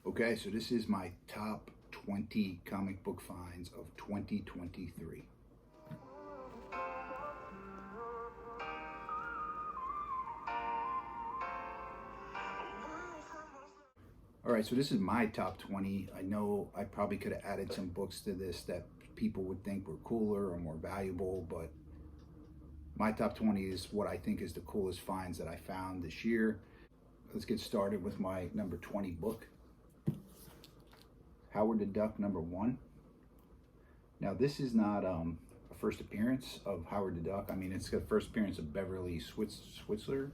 Okay, so this is my top 20 comic book finds of 2023. All right, so this is my top 20. I know I probably could have added some books to this that people would think were cooler or more valuable, but my top 20 is what I think is the coolest finds that I found this year. Let's get started with my number 20 book, Howard the Duck #1. Now, this is not a first appearance of Howard the Duck. I mean, it's the first appearance of Beverly Switzler.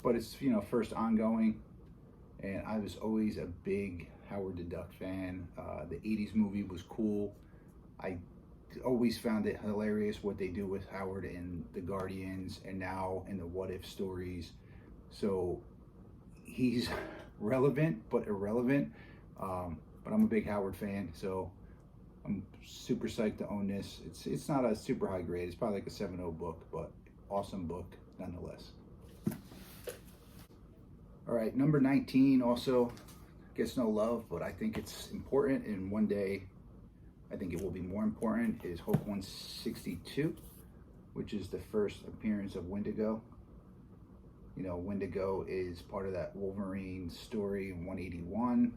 But it's, first ongoing. And I was always a big Howard the Duck fan. The 80s movie was cool. I always found it hilarious what they do with Howard in the Guardians and now in the What If stories. So he's relevant but irrelevant. But I'm a big Howard fan, so I'm super psyched to own this. It's not a super high grade. It's probably like a 7.0 book, but awesome book nonetheless. All right, number 19 also gets no love, but I think it's important, and one day I think it will be more important, is Hulk 162, which is the first appearance of Wendigo. Wendigo is part of that Wolverine story in 181.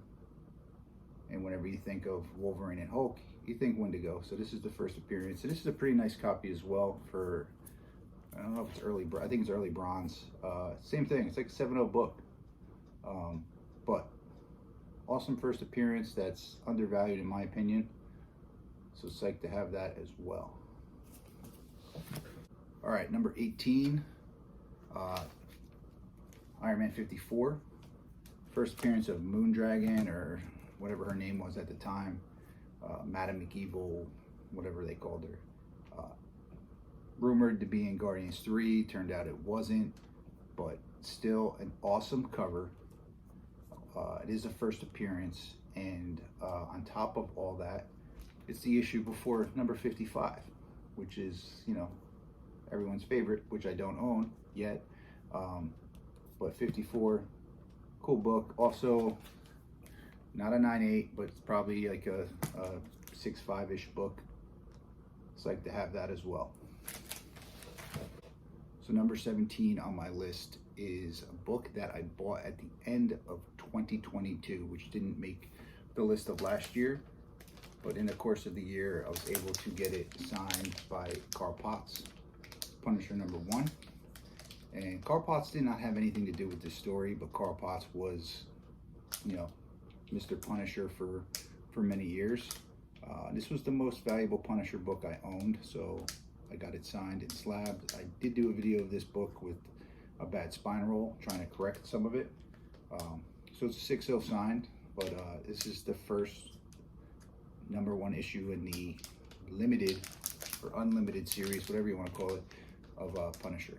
And whenever you think of Wolverine and Hulk, you think Wendigo. So this is the first appearance. And this is a pretty nice copy as well for, I don't know if it's early, I think it's early bronze. Same thing, it's like a 7.0 book. But awesome first appearance that's undervalued in my opinion. So psyched to have that as well. All right, number 18, Iron Man 54. First appearance of Moondragon, or whatever her name was at the time, Madame McEvil, whatever they called her. Rumored to be in Guardians 3, turned out it wasn't, but still an awesome cover. It is a first appearance, and on top of all that, it's the issue before number 55, which is, everyone's favorite, which I don't own yet. But 54, cool book. Also, not a 9.8, but it's probably like a 6.5-ish book. It's like to have that as well. So number 17 on my list is a book that I bought at the end of 2022, which didn't make the list of last year. But in the course of the year, I was able to get it signed by Carl Potts, Punisher #1. And Carl Potts did not have anything to do with this story, but Carl Potts was, Mr. Punisher for many years. This was the most valuable Punisher book I owned, so I got it signed and slabbed. I did do a video of this book with a bad spine roll, trying to correct some of it. So it's a 6.0 signed, but this is the first #1 issue in the limited or unlimited series, whatever you want to call it, of Punisher.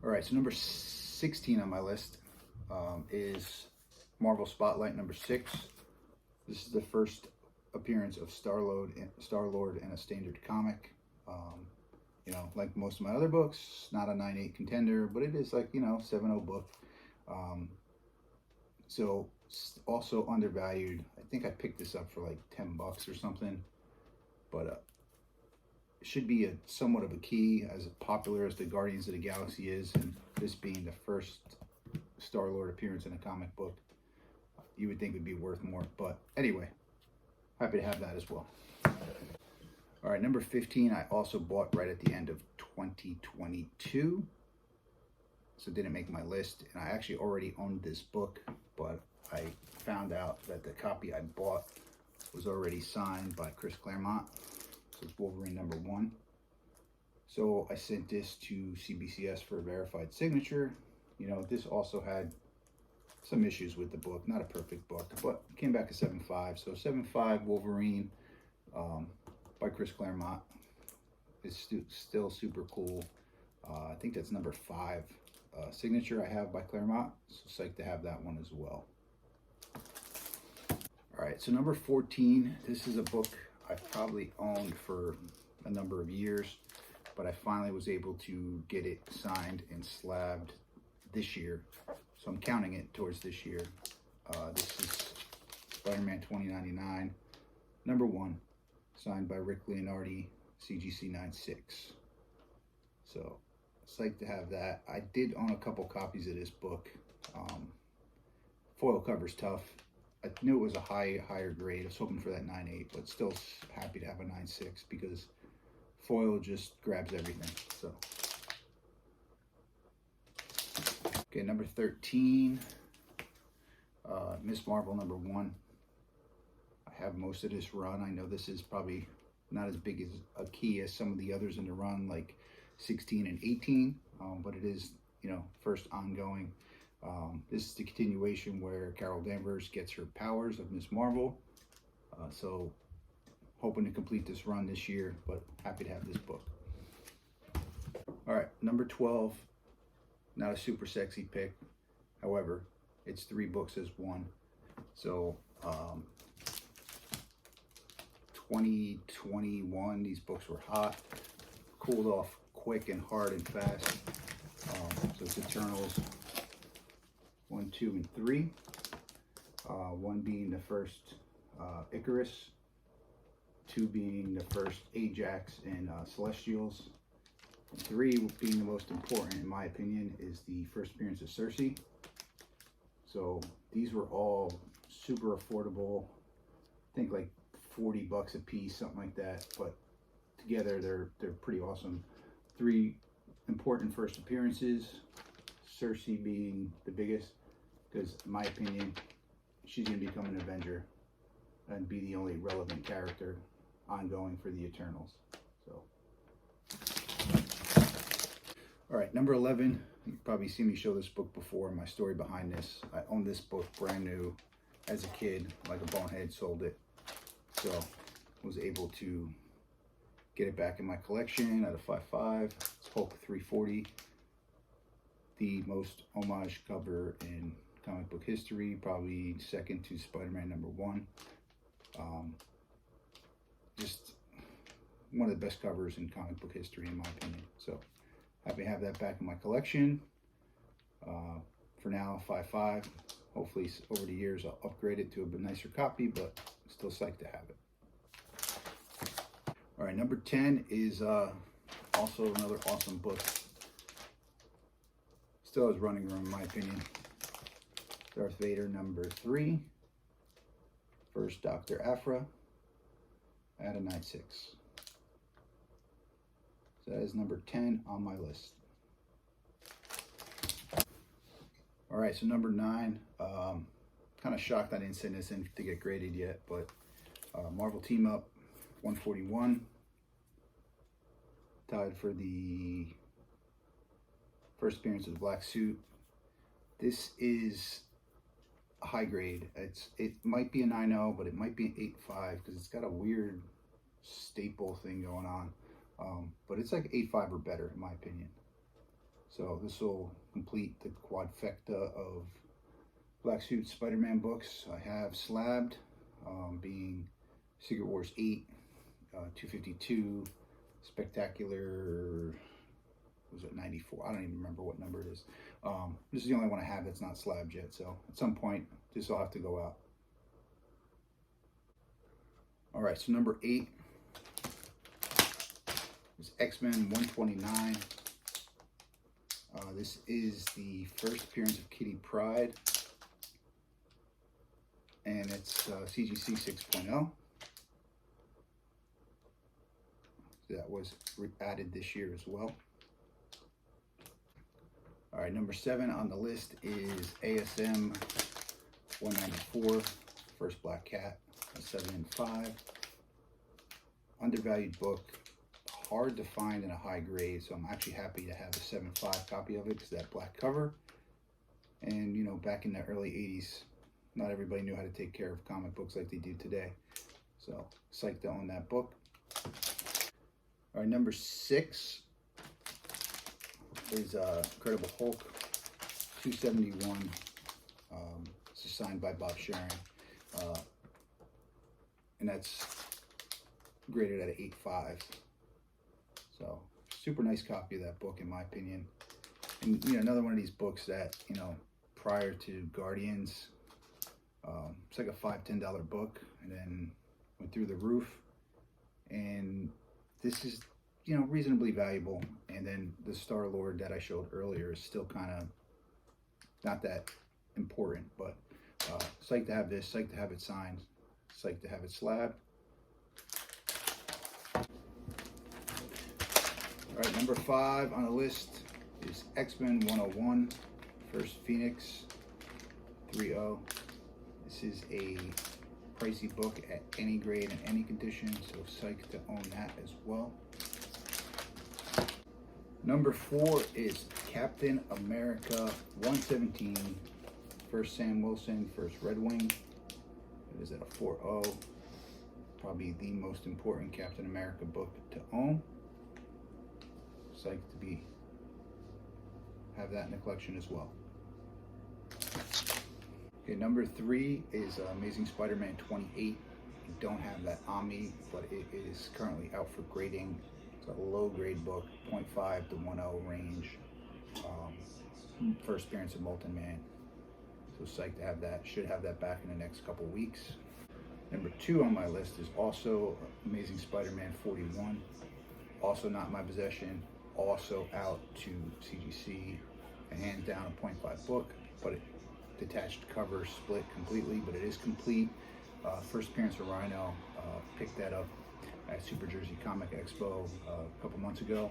All right, so number 16 on my list is Marvel Spotlight #6. This is the first appearance of Star-Lord in a standard comic. Like most of my other books, not a 9.8 contender, but it is like, 7.0 book. So also undervalued. I think I picked this up for like $10 or something, but it should be somewhat of a key, as popular as the Guardians of the Galaxy is, and this being the first Star-Lord appearance in a comic book, you would think it would be worth more. But anyway, happy to have that as well. All right, number 15, I also bought right at the end of 2022, so it didn't make my list, and I actually already owned this book, but I found out that the copy I bought was already signed by Chris Claremont. So it's Wolverine #1. So I sent this to CBCS for a verified signature. This also had some issues with the book, not a perfect book, but it came back a 7.5. So 7.5 Wolverine by Chris Claremont is still super cool. I think that's number 5 signature I have by Claremont, so psyched to have that one as well. All right, so number 14, this is a book I've probably owned for a number of years. but I finally was able to get it signed and slabbed this year. So I'm counting it towards this year. This is Spider-Man 2099, number 1, signed by Rick Leonardi, CGC 96. So psyched to have that. I did own a couple copies of this book. Foil cover's tough. I knew it was a higher grade. I was hoping for that 9.8, but still happy to have a 9.6 because foil just grabs everything. So, okay, number 13, Miss Marvel number 1. I have most of this run. I know this is probably not as big as a key as some of the others in the run, like 16 and 18, but it is, you know, first ongoing. This is the continuation where Carol Danvers gets her powers of Miss Marvel. So hoping to complete this run this year, but happy to have this book. All right, number 12, not a super sexy pick. However, it's 3 books as one. So 2021, these books were hot, cooled off quick and hard and fast. So it's Eternals 1, 2, and 3. 1 being the first Icarus, 2 being the first Ajax and Celestials, and 3 being the most important, in my opinion, is the first appearance of Cersei. So these were all super affordable. I think like 40 bucks a piece, something like that. But together, they're pretty awesome. 3 important first appearances. Cersei being the biggest, because in my opinion, she's going to become an Avenger and be the only relevant character ongoing for the Eternals. So, all right, number 11. You've probably seen me show this book before. My story behind this. I owned this book brand new as a kid, like a bonehead, sold it. So was able to get it back in my collection at a 5.5. It's Hulk 340. The most homage cover in comic book history, probably second to Spider-Man number 1. Just one of the best covers in comic book history, in my opinion. So happy to have that back in my collection. For now, 5.5. Hopefully over the years I'll upgrade it to a bit nicer copy, but still psyched to have it. All right, number 10 is also another awesome book. Still has running room, in my opinion. Darth Vader number 3. First Dr. Aphra at a 9.6. So that is number 10 on my list. All right, so number 9. Kind of shocked I didn't send this in to get graded yet, but Marvel Team Up 141. Tied for the first appearance of the black suit. This is a high grade. It might be a 9.0, but it might be an 8.5 because it's got a weird staple thing going on. But it's like 8.5 or better, in my opinion. So this will complete the quadfecta of Black Suit Spider-Man books I have slabbed, being Secret Wars 8, 252, Spectacular, was it 94? I don't even remember what number it is. This is the only one I have that's not slabbed yet, so at some point this will have to go out. All right, so number 8 is XMen 129. This is the first appearance of Kitty Pryde, and it's CGC 6.0. That was added this year as well. All right, number 7 on the list is ASM 194, First Black Cat, a 7.5. Undervalued book, hard to find in a high grade, so I'm actually happy to have a 7.5 copy of it because that black cover. And you know, back in the early 80s, not everybody knew how to take care of comic books like they do today. So psyched to own that book. All right, number 6 is Incredible Hulk 271. This is signed by Bob Sharon, and that's graded at an 8.5. So super nice copy of that book, in my opinion. And another one of these books that prior to Guardians, it's like a $5-10 book, and then went through the roof. And this is reasonably valuable. And then the Star-Lord that I showed earlier is still kind of not that important, but psyched to have this, psyched to have it signed, psyched to have it slabbed. All right, number 5 on the list is XMen 101, First Phoenix 3.0. This is a pricey book at any grade and any condition, so psyched to own that as well. Number 4 is Captain America 117, First Sam Wilson, First Red Wing. It is at a 4.0. Probably the most important Captain America book to own. Psyched to have that in the collection as well. Okay, number 3 is Amazing Spider-Man 28. I don't have that on me, but it is currently out for grading. It's a low grade book, 0.5 to 1.0 range. First appearance of Molten Man. So psyched to have that. Should have that back in the next couple weeks. Number 2 on my list is also Amazing Spider-Man 41. Also not in my possession. Also out to CGC. A hands down a 0.5 book, but it detached cover, split completely, but it is complete. First appearance of Rhino. Picked that up at Super Jersey Comic Expo a couple months ago.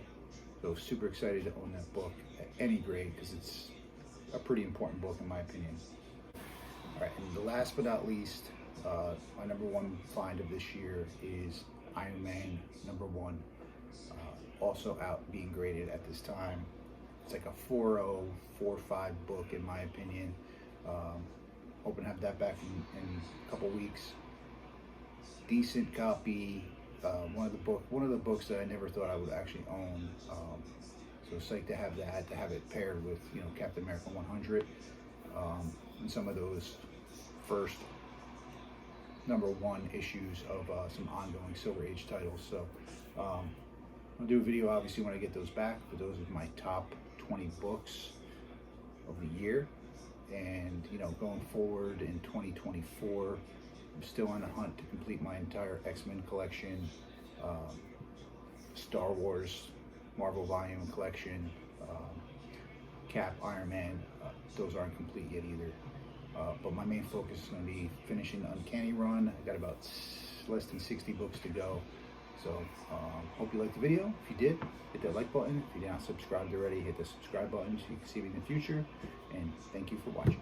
So super excited to own that book at any grade, because it's a pretty important book in my opinion. All right, and the last but not least, my number 1 find of this year is Iron Man number 1. Also out being graded at this time. It's like a 4.0, 4.5 book in my opinion. Hoping to have that back in a couple weeks. Decent copy. One of the books that I never thought I would actually own. So psyched to have that, to have it paired with Captain America 100, and some of those first number 1 issues of some ongoing Silver Age titles. So I'll do a video obviously when I get those back, but those are my top 20 books of the year. And going forward in 2024, I'm still on a hunt to complete my entire X-Men collection, Star Wars, Marvel Volume collection, Cap, Iron Man. Those aren't complete yet either. But my main focus is going to be finishing the Uncanny run. I got about less than 60 books to go. So hope you liked the video. If you did, hit that like button. If you're not subscribed already, hit the subscribe button so you can see me in the future. And thank you for watching.